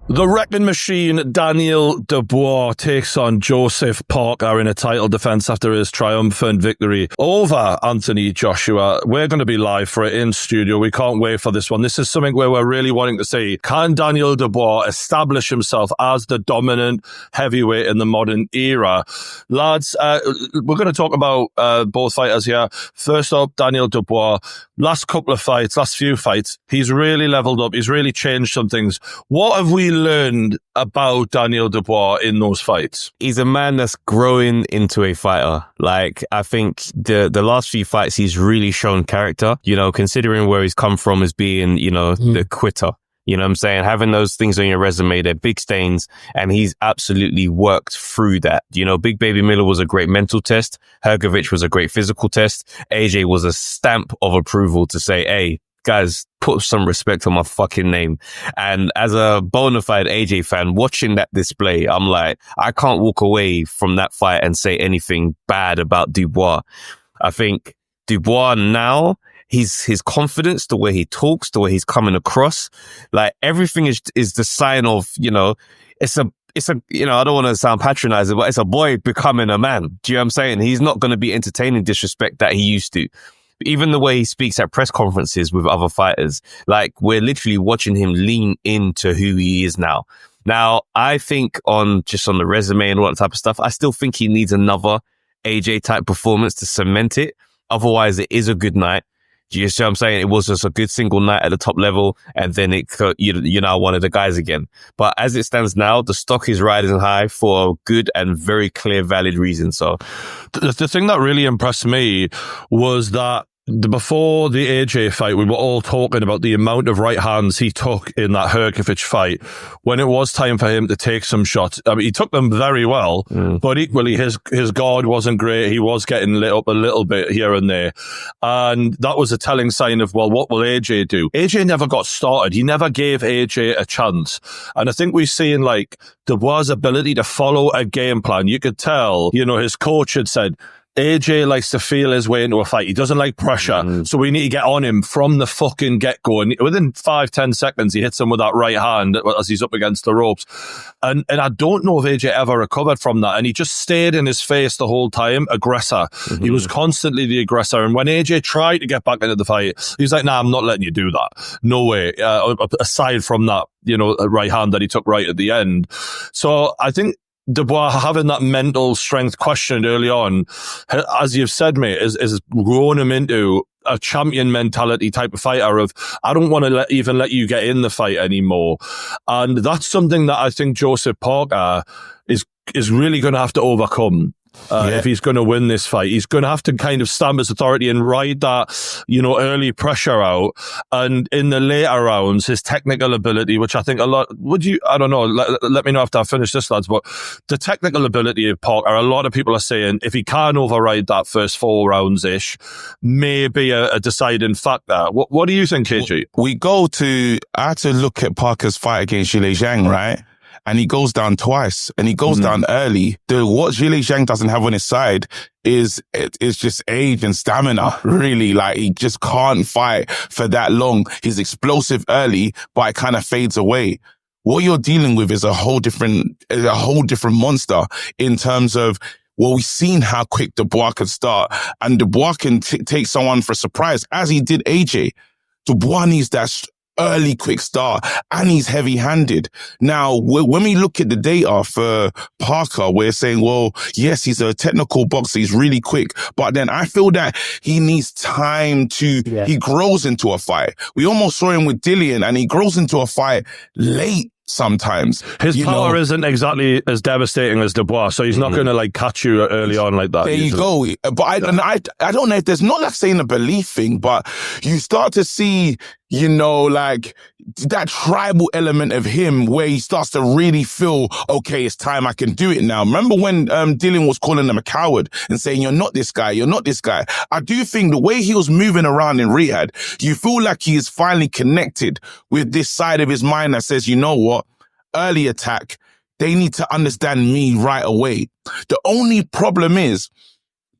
The Wrecking Machine, Daniel Dubois, takes on Joseph Parker in a title defense after his triumphant victory over Anthony Joshua. We're going to be live for it in studio. We can't wait for this one. This is something where we're really wanting to see, can Daniel Dubois establish himself as the dominant heavyweight in the modern era? Lads, we're going to talk about both fighters here. First up, Daniel Dubois. Last few fights, he's really leveled up. He's really changed some things. What have we learned about Daniel Dubois in those fights? He's a man that's growing into a fighter. Like, I think the last few fights, he's really shown character, you know, considering where he's come from as being, you know, the quitter. You know what I'm saying? Having those things on your resume, they're big stains, and he's absolutely worked through that. You know, Big Baby Miller was a great mental test. Hrgović was a great physical test. AJ was a stamp of approval to say, hey, guys, put some respect on my fucking name. And as a bona fide AJ fan, watching that display, I'm like, I can't walk away from that fight and say anything bad about Dubois. I think Dubois now, his confidence, the way he talks, the way he's coming across, like everything is the sign of, you know, it's a, you know, I don't want to sound patronizing, but it's a boy becoming a man. Do you know what I'm saying? He's not going to be entertaining disrespect that he used to. Even the way he speaks at press conferences with other fighters, like we're literally watching him lean into who he is now. Now, I think on the resume and all that type of stuff, I still think he needs another AJ type performance to cement it. Otherwise, it is a good night. Do you see what I'm saying? It was just a good single night at the top level, and then you're now one of the guys again. But as it stands now, the stock is riding high for a good and very clear, valid reason. So the thing that really impressed me was that before the AJ fight, we were all talking about the amount of right hands he took in that Hrgović fight. When it was time for him to take some shots, I mean, he took them very well, but equally his guard wasn't great. He was getting lit up a little bit here and there. And that was a telling sign of, well, what will AJ do? AJ never got started. He never gave AJ a chance. And I think we've seen like Dubois' ability to follow a game plan. You could tell, you know, his coach had said, AJ likes to feel his way into a fight. He doesn't like pressure. So we need to get on him from the fucking get-go. And within 5-10 seconds, he hits him with that right hand as he's up against the ropes. And I don't know if AJ ever recovered from that. And he just stayed in his face the whole time, aggressor. He was constantly the aggressor. And when AJ tried to get back into the fight, he was like, nah, I'm not letting you do that. No way. Aside from that, you know, right hand that he took right at the end. So I think Dubois having that mental strength questioned early on, as you've said, mate, is grown him into a champion mentality type of fighter of, I don't want to even let you get in the fight anymore. And that's something that I think Joseph Parker is really going to have to overcome. If he's going to win this fight, he's going to have to kind of stamp his authority and ride that, you know, early pressure out. And in the later rounds, his technical ability, which I think a lot, I don't know, let me know after I finish this, lads, but the technical ability of Parker, a lot of people are saying if he can override that first 4 rounds-ish, may be a deciding factor. What do you think, KG? I had to look at Parker's fight against Zhilei Zhang, right? And he goes down twice, and he goes down early. What Zhilei Zhang doesn't have on his side is just age and stamina, really. Like, he just can't fight for that long. He's explosive early, but it kind of fades away. What you're dealing with is a whole different monster in terms of, well, we've seen how quick Dubois can start, and Dubois can take someone for a surprise, as he did AJ. Dubois needs that early quick start, and he's heavy-handed. Now, when we look at the data for Parker, we're saying, well, yes, he's a technical boxer, he's really quick, but then I feel that he needs time he grows into a fight. We almost saw him with Dillian, and he grows into a fight late sometimes. His power isn't exactly as devastating as Dubois, so he's not going to like catch you early on like that. There you go. But I don't know if there's not like saying a belief thing, but you start to see, you know, like that tribal element of him where he starts to really feel, okay, it's time, I can do it now. Remember when Dylan was calling him a coward and saying, you're not this guy, you're not this guy. I do think the way he was moving around in Riyadh, you feel like he is finally connected with this side of his mind that says, you know what, early attack, they need to understand me right away. The only problem is,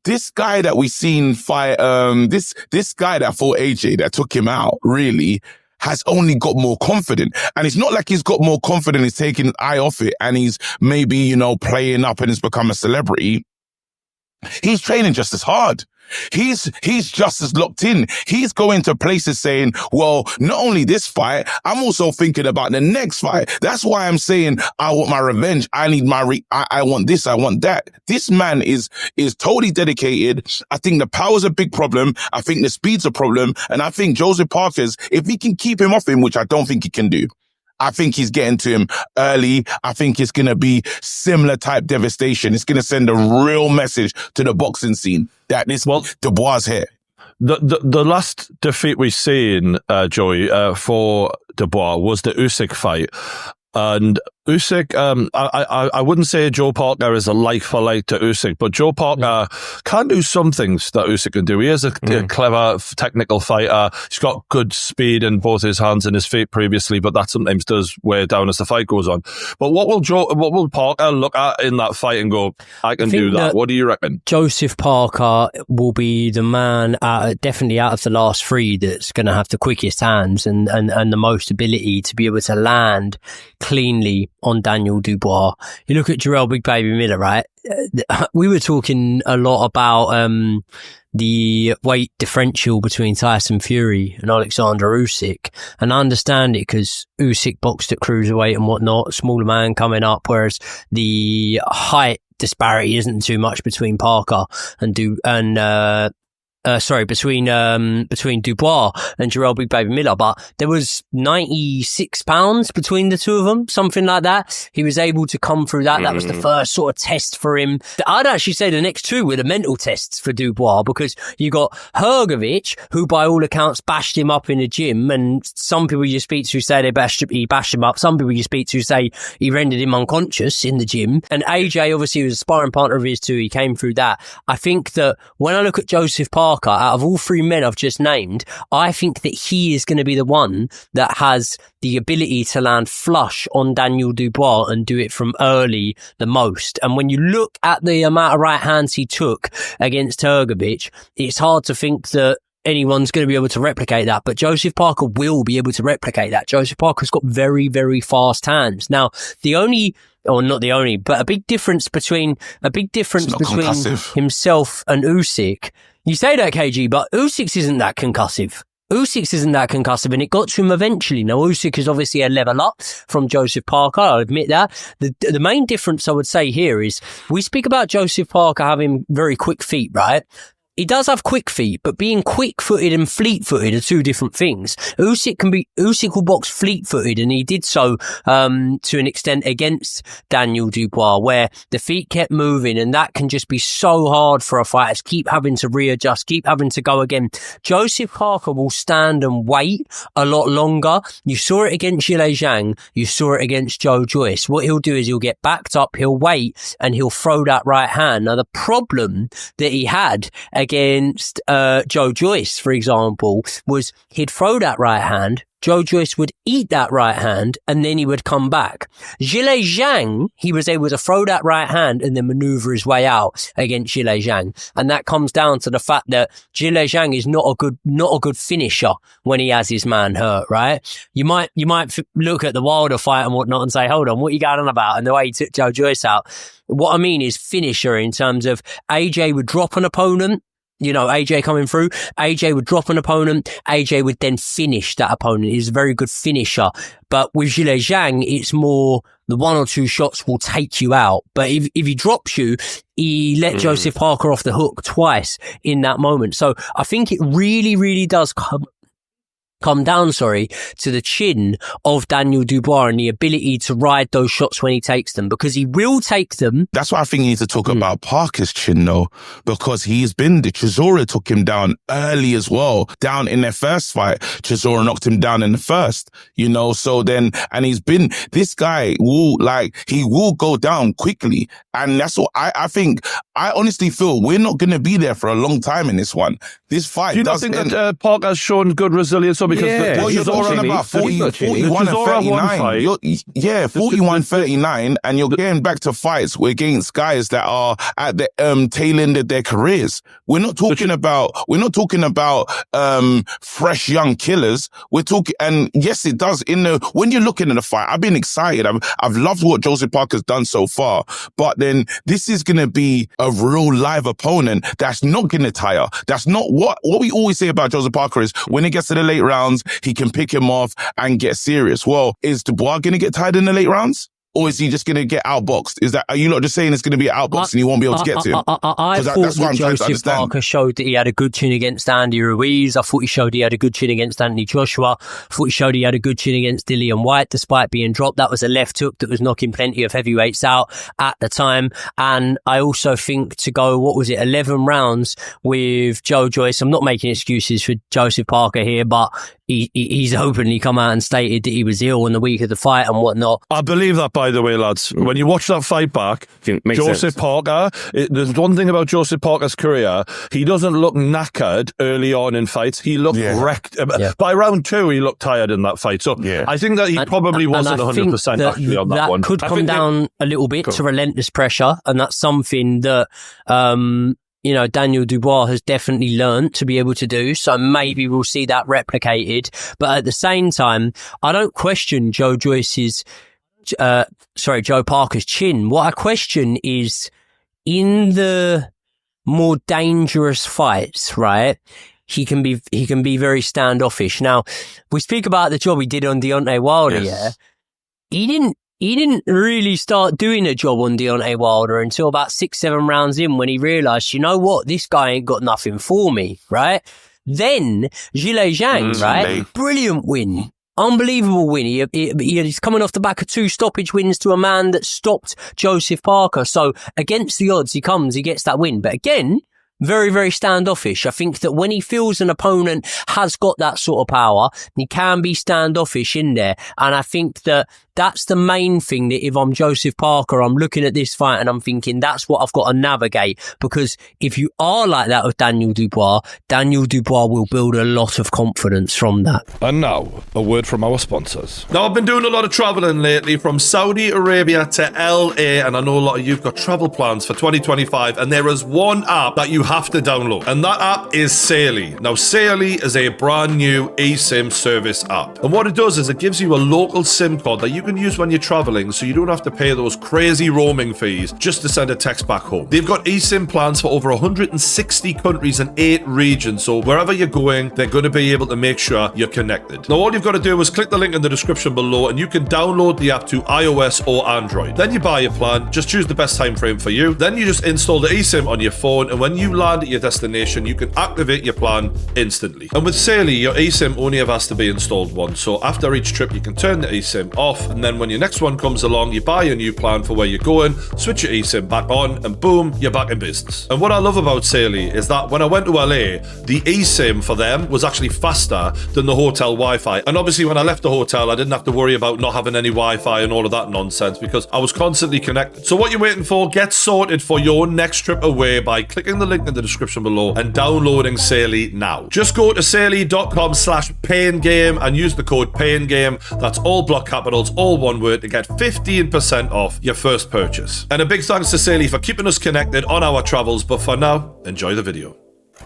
this guy that we seen fight, this guy that fought AJ, that took him out, really, has only got more confident. And it's not like he's got more confident, he's taking an eye off it and he's maybe, you know, playing up and has become a celebrity. He's training just as hard. He's just as locked in. He's going to places saying, well, not only this fight, I'm also thinking about the next fight. That's why I'm saying I want my revenge. I need I want this. I want that. This man is totally dedicated. I think the power's a big problem. I think the speed's a problem. And I think Joseph Parker's, if he can keep him off him, which I don't think he can do, I think he's getting to him early. I think it's going to be similar type devastation. It's going to send a real message to the boxing scene that this Dubois here. The last defeat we've seen, Joey, for Dubois was the Usyk fight. And Usyk, I wouldn't say Joe Parker is a like for like to Usyk, but Joe Parker can do some things that Usyk can do. He is a clever, technical fighter. He's got good speed in both his hands and his feet previously, but that sometimes does wear down as the fight goes on. But what will Parker look at in that fight and go, I can do that? What do you reckon? Joseph Parker will be the man, definitely out of the last three, that's going to have the quickest hands and the most ability to be able to land cleanly on Daniel Dubois. You look at Jarrell Big Baby Miller, right? We were talking a lot about the weight differential between Tyson Fury and Alexander Usyk, and I understand it because Usyk boxed at cruiserweight and whatnot, smaller man coming up, whereas the height disparity isn't too much between Parker and between Dubois and Jarrell Big Baby Miller, but there was 96 pounds between the two of them, something like that. He was able to come through that. That was the first sort of test for him. I'd actually say the next two were the mental tests for Dubois, because you got Hrgovic, who by all accounts bashed him up in the gym, and some people you speak to say he bashed him up. Some people you speak to say he rendered him unconscious in the gym. And AJ obviously was a sparring partner of his too. He came through that. I think that when I look at Joseph Parker, out of all three men I've just named, I think that he is going to be the one that has the ability to land flush on Daniel Dubois and do it from early the most. And when you look at the amount of right hands he took against Hrgovic, it's hard to think that anyone's going to be able to replicate that, but Joseph Parker will be able to replicate that. Joseph Parker's got very, very fast hands. Now, not the only, but a big difference between himself and Usyk. You say that, KG, but Usyk isn't that concussive. And it got to him eventually. Now, Usyk is obviously a level up from Joseph Parker, I'll admit that. The main difference I would say here is we speak about Joseph Parker having very quick feet, right? He does have quick feet, but being quick-footed and fleet-footed are two different things. Usyk will box fleet-footed, and he did so to an extent against Daniel Dubois, where the feet kept moving, and that can just be so hard for a fighter. Keep having to readjust, keep having to go again. Joseph Parker will stand and wait a lot longer. You saw it against Zhilei Zhang. You saw it against Joe Joyce. What he'll do is he'll get backed up, he'll wait, and he'll throw that right hand. Now, the problem that he had against Joe Joyce, for example, was he'd throw that right hand, Joe Joyce would eat that right hand, and then he would come back. Zhilei Zhang, he was able to throw that right hand and then maneuver his way out against Zhilei Zhang. And that comes down to the fact that Zhilei Zhang is not a good finisher when he has his man hurt, right? You might look at the Wilder fight and whatnot and say, hold on, what are you going on about? And the way he took Joe Joyce out. What I mean is finisher in terms of AJ would drop an opponent. You know, AJ coming through, AJ would drop an opponent, AJ would then finish that opponent. He's a very good finisher. But with Zhilei Zhang, it's more the one or two shots will take you out. But if he drops you, he let Joseph Parker off the hook twice in that moment. So I think it really, really does come down, to the chin of Daniel Dubois and the ability to ride those shots when he takes them, because he will take them. That's why I think you need to talk about Parker's chin, though, because he's been the Chisora took him down early as well. Down in their first fight, Chisora knocked him down in the first, you know, so then, and this guy he will go down quickly. And that's what I think. I honestly feel we're not going to be there for a long time in this one. This fight Do you not think that Parker's shown good resilience? So because Yeah. Well, you're talking about 41 and Chisora won 39. fight. 41-39, and you're getting back to fights against guys that are at the tail end of their careers. We're not talking about fresh young killers. We're talking, and yes, it does. When you're looking at the fight, I've been excited. I've loved what Joseph Parker's done so far. But then this is going to be a real live opponent that's not going to tire. That's not what we always say about Joseph Parker is when it gets to the late rounds, he can pick him off and get serious. Well, is Dubois going to get tired in the late rounds? Or is he just going to get outboxed? Are you not just saying it's going to be outboxed and he won't be able to get to him? I thought that Joseph Parker showed that he had a good chin against Andy Ruiz. I thought he showed he had a good chin against Anthony Joshua. I thought he showed he had a good chin against Dillian White, despite being dropped. That was a left hook that was knocking plenty of heavyweights out at the time. And I also think to go, 11 rounds with Joe Joyce. I'm not making excuses for Joseph Parker here, but he's openly come out and stated that he was ill in the week of the fight and whatnot. I believe that, by the way, lads. When you watch that fight back, Joseph Parker, there's one thing about Joseph Parker's career. He doesn't look knackered early on in fights. He looked wrecked. By round 2, he looked tired in that fight. So I think that he probably wasn't 100% actually on that one. That could come down a little bit to relentless pressure, and that's something that Daniel Dubois has definitely learned to be able to do. So maybe we'll see that replicated. But at the same time, I don't question Joe Parker's chin. What I question is in the more dangerous fights, right? He can be very standoffish. Now, we speak about the job he did on Deontay Wilder, He didn't really start doing a job on Deontay Wilder until about 6-7 rounds in when he realised, you know what, this guy ain't got nothing for me, right? Then, Zhilei Zhang, right? Brilliant win. Unbelievable win. He's coming off the back of 2 stoppage wins to a man that stopped Joseph Parker. So, against the odds, he gets that win. But again, very, very standoffish. I think that when he feels an opponent has got that sort of power, he can be standoffish in there. And I think that that's the main thing, that if I'm Joseph Parker, I'm looking at this fight and I'm thinking that's what I've got to navigate. Because if you are like that with Daniel Dubois will build a lot of confidence from that. And now, a word from our sponsors. Now, I've been doing a lot of traveling lately from Saudi Arabia to LA, and I know a lot of you've got travel plans for 2025, and there is one app that you have to download, and that app is Saily. Now, Saily is a brand new eSIM service app, and what it does is it gives you a local SIM card that you can use when you're traveling, so you don't have to pay those crazy roaming fees just to send a text back home. They've got eSIM plans for over 160 countries and 8 regions, so wherever you're going, they're going to be able to make sure you're connected. Now, all you've got to do is click the link in the description below, and you can download the app to iOS or Android. Then you buy your plan, just choose the best time frame for you. Then you just install the eSIM on your phone, and when you land at your destination, you can activate your plan instantly. And with Saily, your eSIM only ever has to be installed once, so after each trip, you can turn the eSIM off, and then when your next one comes along, you buy a new plan for where you're going, switch your eSIM back on, and boom, you're back in business. And what I love about Saily is that when I went to LA, the eSIM for them was actually faster than the hotel Wi-Fi. And obviously when I left the hotel, I didn't have to worry about not having any Wi-Fi and all of that nonsense because I was constantly connected. So what you're waiting for, get sorted for your next trip away by clicking the link in the description below and downloading Saily now. Just go to saily.com/paingame and use the code PAINGAME. That's all block capitals, all one word, to get 15% off your first purchase. And a big thanks to Saily for keeping us connected on our travels. But for now, enjoy the video.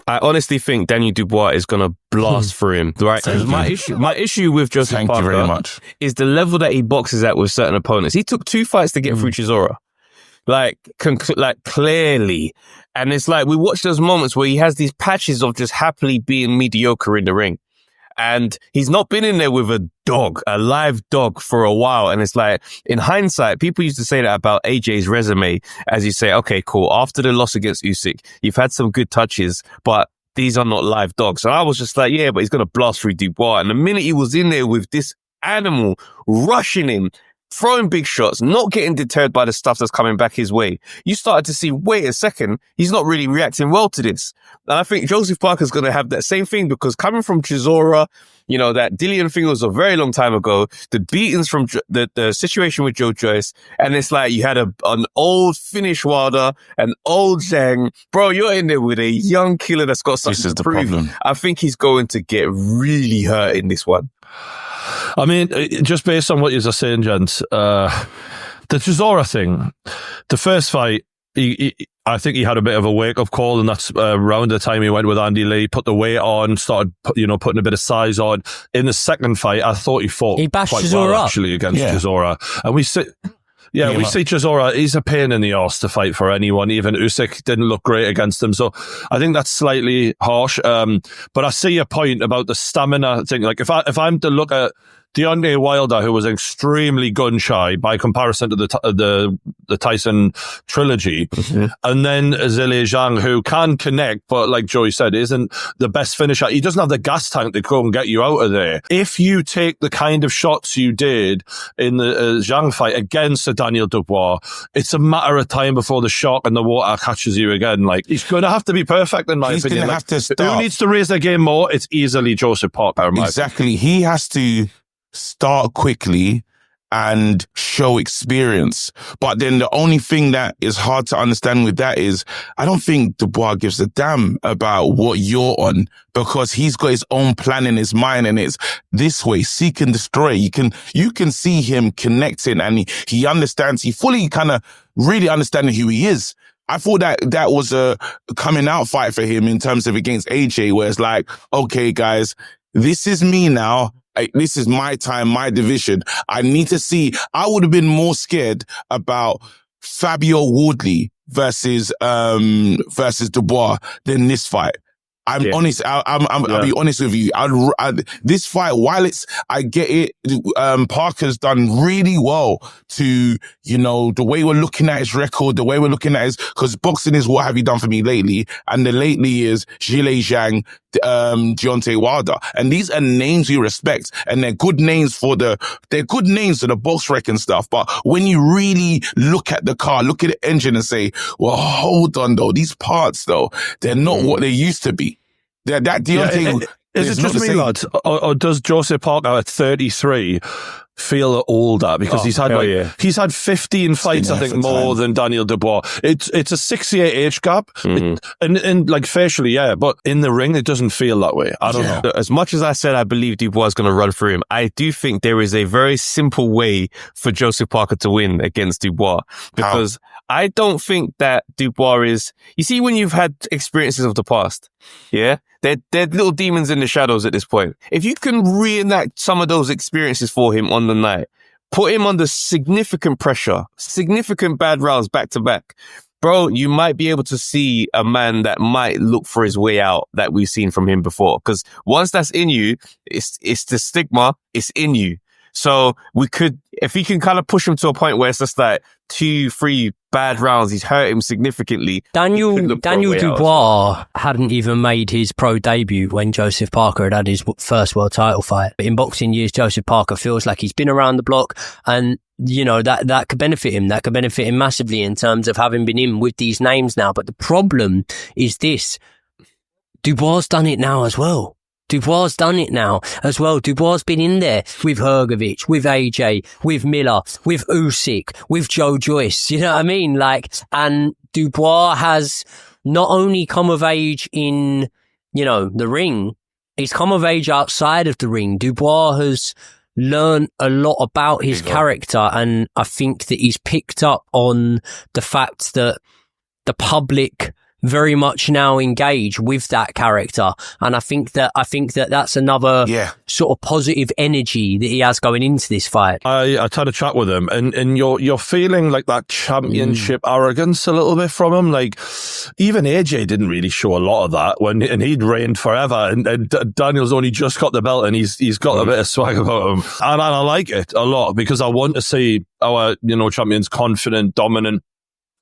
I honestly think Daniel Dubois is going to blast through him, right? Because my issue with Joseph Parker very much is the level that he boxes at with certain opponents. He took 2 fights to get through Chisora. Like clearly. And it's like we watch those moments where he has these patches of just happily being mediocre in the ring. And he's not been in there with a live dog for a while. And it's like, in hindsight, people used to say that about AJ's resume, as you say, okay, cool. After the loss against Usyk, you've had some good touches, but these are not live dogs. And I was just like, yeah, but he's going to blast through Dubois. And the minute he was in there with this animal rushing him, throwing big shots, not getting deterred by the stuff that's coming back his way, you started to see, wait a second, he's not really reacting well to this. And I think Joseph Parker's going to have that same thing, because coming from Chisora, you know, that Dillian thing was a very long time ago, the beatings from the situation with Joe Joyce, and it's like you had an old Finnish Wilder, an old Zhang. Bro, you're in there with a young killer that's got something to prove. Problem. I think he's going to get really hurt in this one. I mean, just based on what you're saying, gents, the Chisora thing, the first fight, I think he had a bit of a wake-up call, and that's around the time he went with Andy Lee, put the weight on, started putting a bit of size on. In the second fight, I thought he fought quite well, actually, against Chisora. And we see Chisora, he's a pain in the arse to fight for anyone. Even Usyk didn't look great against him. So I think that's slightly harsh. But I see your point about the stamina thing. Like, if I'm to look at Deontay Wilder, who was extremely gun shy by comparison to the Tyson trilogy, and then Zhilei Zhang, who can connect, but like Joey said, isn't the best finisher. He doesn't have the gas tank to go and get you out of there. If you take the kind of shots you did in the Zhang fight against the Daniel Dubois, it's a matter of time before the shock and the water catches you again. Like, he's going to have to be perfect, in my opinion. He's going to have to start. Who needs to raise their game more? It's easily Joseph Parker. Exactly. He has to start quickly and show experience. But then the only thing that is hard to understand with that is, I don't think Dubois gives a damn about what you're on, because he's got his own plan in his mind, and it's this way, seek and destroy. You can see him connecting, and he understands, he fully kind of really understanding who he is. I thought that was a coming out fight for him in terms of against AJ, where it's like, okay, guys, this is me now. This is my time, my division. I need to see. I would have been more scared about Fabio Wardley versus Dubois than this fight. I'm honest. I'll be honest with you. This fight, while I get it, Parker's done really well to, the way we're looking at his record, the way we're looking at because boxing is what have you done for me lately? And the lately is Zhilei Zhang, Deontay Wilder. And these are names you respect, and they're good names they're good names to the box rec and stuff. But when you really look at the car, look at the engine and say, well, hold on though, these parts though, they're not what they used to be. That Deontay... Is it just me, lads, or does Joseph Parker at 33 feel older? Because he's had 15 fights, I think, more than Daniel Dubois. It's a 6-year age gap, and like facially, but in the ring, it doesn't feel that way. I don't know. As much as I said I believe Dubois is going to run through him, I do think there is a very simple way for Joseph Parker to win against Dubois, because I don't think that Dubois is... You see, when you've had experiences of the past, they're little demons in the shadows at this point. If you can reenact some of those experiences for him on the night, put him under significant pressure, significant bad rounds back to back, bro, you might be able to see a man that might look for his way out that we've seen from him before. Because once that's in you, it's the stigma, it's in you. So if he can kind of push him to a point where it's just like 2-3 bad rounds, he's hurt him significantly. Daniel Dubois hadn't even made his pro debut when Joseph Parker had his first world title fight. In boxing years, Joseph Parker feels like he's been around the block, and that could benefit him. That could benefit him massively in terms of having been in with these names now. But the problem is this: Dubois done it now as well. Dubois done it now as well. Dubois been in there with Hrgovic, with AJ, with Miller, with Usyk, with Joe Joyce. You know what I mean? And Dubois has not only come of age in, the ring, he's come of age outside of the ring. Dubois has learned a lot about his character, and I think that he's picked up on the fact that the public very much now engage with that character, and I think that that's another sort of positive energy that he has going into this fight. I had a chat with him, and you're feeling like that championship arrogance a little bit from him. Like, even AJ didn't really show a lot of that and he'd reigned forever, and Daniel's only just got the belt, and he's got a bit of swag about him, and I like it a lot, because I want to see our champions confident, dominant.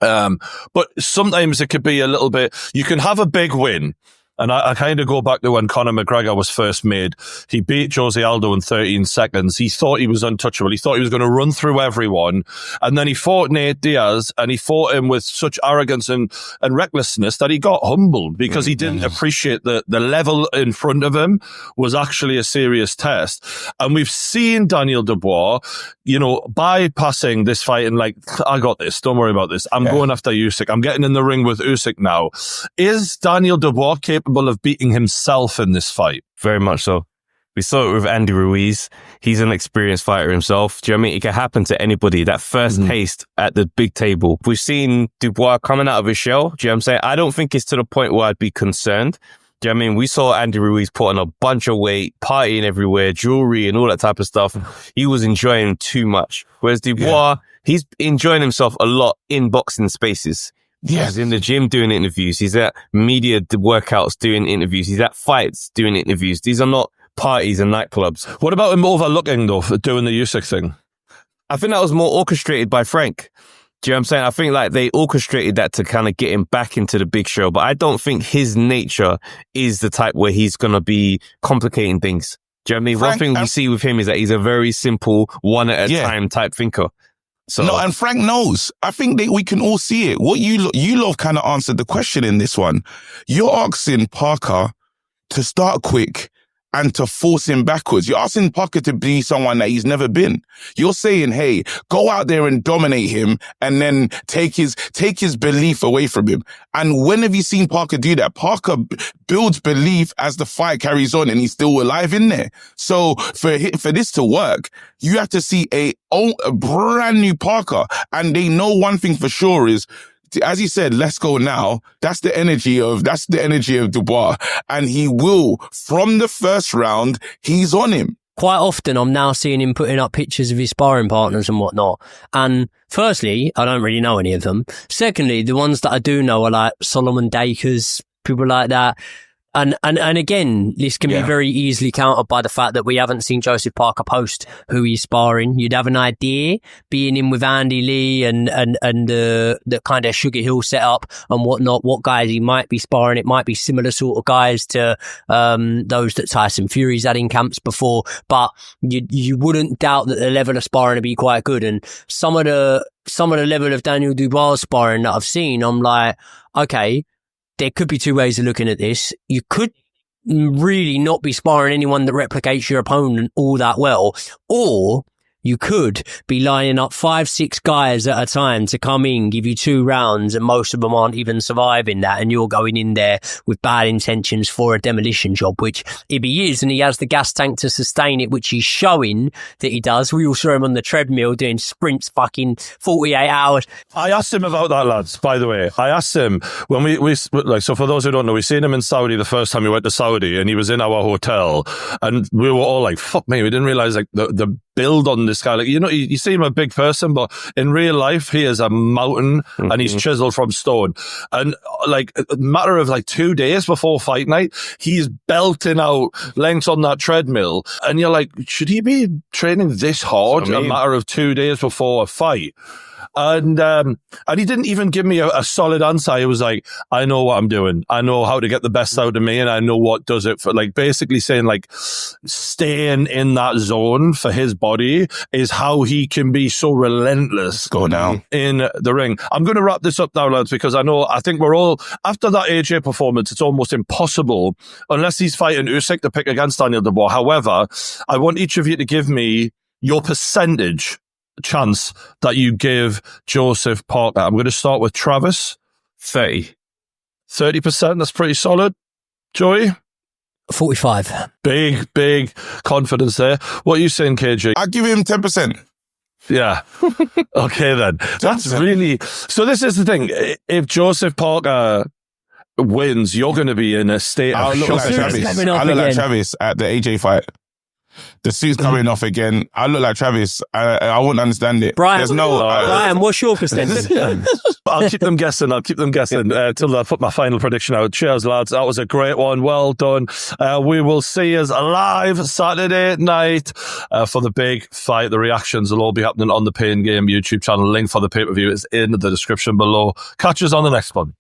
But sometimes it could be a little bit, you can have a big win And I kind of go back to when Conor McGregor was first made. He beat Jose Aldo in 13 seconds. He thought he was untouchable. He thought he was going to run through everyone. And then he fought Nate Diaz, and he fought him with such arrogance and recklessness that he got humbled because he didn't appreciate the level in front of him was actually a serious test. And we've seen Daniel Dubois, bypassing this fight and like, I got this. Don't worry about this. I'm going after Usyk. I'm getting in the ring with Usyk now. Is Daniel Dubois capable of beating himself in this fight? Very much so. We saw it with Andy Ruiz. He's an experienced fighter himself. Do you know what I mean? It can happen to anybody. That first taste at the big table. We've seen Dubois coming out of his shell. Do you know what I'm saying? I don't think it's to the point where I'd be concerned. Do you know what I mean? We saw Andy Ruiz put on a bunch of weight, partying everywhere, jewelry and all that type of stuff. He was enjoying too much. Whereas Dubois, he's enjoying himself a lot in boxing spaces. Yeah. He's in the gym doing interviews. He's at media workouts doing interviews. He's at fights doing interviews. These are not parties and nightclubs. What about him overlooking, though, for doing the Usyk thing? I think that was more orchestrated by Frank. Do you know what I'm saying? I think like they orchestrated that to kind of get him back into the big show. But I don't think his nature is the type where he's going to be complicating things. Do you know what I mean? One thing we see with him is that he's a very simple, one at a time type thinker. So, no, and Frank knows. I think that we can all see it. What you love kind of answered the question in this one. You're asking Parker to start quick and to force him backwards. You're asking Parker to be someone that he's never been. You're saying, hey, go out there and dominate him and then take his belief away from him. And when have you seen Parker do that? Parker builds belief as the fight carries on and he's still alive in there. So for this to work, you have to see a brand new Parker. And they know one thing for sure is, as he said, let's go now. That's the energy of Dubois. And he will, from the first round, he's on him. Quite often, I'm now seeing him putting up pictures of his sparring partners and whatnot. And firstly, I don't really know any of them. Secondly, the ones that I do know are like Solomon Dakers, people like that. And again, this can be very easily countered by the fact that we haven't seen Joseph Parker post who he's sparring. You'd have an idea being in with Andy Lee and the kind of Sugar Hill setup and whatnot, what guys he might be sparring. It might be similar sort of guys to those that Tyson Fury's had in camps before, but you wouldn't doubt that the level of sparring would be quite good. And some of the level of Daniel Dubois sparring that I've seen, I'm like, okay, there could be two ways of looking at this. You could really not be sparring anyone that replicates your opponent all that well, or you could be lining up 5-6 guys at a time to come in, give you 2 rounds, and most of them aren't even surviving that, and you're going in there with bad intentions for a demolition job, which if he is, and he has the gas tank to sustain it, which he's showing that he does. We all saw him on the treadmill doing sprints fucking 48 hours. I asked him about that, lads, by the way. I asked him when we so for those who don't know, we seen him in Saudi the first time we went to Saudi, and he was in our hotel, and we were all like, fuck me, we didn't realize like the build on this guy. Like, you see him a big person, but in real life, he is a mountain and he's chiseled from stone. And like a matter of like 2 days before fight night, he's belting out lengths on that treadmill. And you're like, should he be training this hard a matter of 2 days before a fight? And he didn't even give me a solid answer. He was like, I know what I'm doing. I know how to get the best out of me, and I know what does it for, like, basically saying like staying in that zone for his body is how he can be so relentless. Go now in the ring. I'm going to wrap this up now, lads, because I think we're all, after that AJ performance, it's almost impossible, unless he's fighting Usyk, to pick against Daniel Dubois. However, I want each of you to give me your percentage chance that you give Joseph Parker. I'm going to start with Travis. 30%. That's pretty solid. Joey? 45. Big confidence there. What are you saying, KG? I'll give him 10%. Yeah. Okay, then. That's really... So this is the thing. If Joseph Parker wins, you're going to be in a state of shock. I look like Travis at the AJ fight. The suit's coming off again. I look like Travis. I wouldn't understand it. Brian, what's your percentage? I'll keep them guessing till I put my final prediction out. Cheers, lads. That was a great one. Well done. We will see us live Saturday night for the big fight. The reactions will all be happening on the Pain Game YouTube channel. Link for the pay-per-view is in the description below. Catch us on the next one.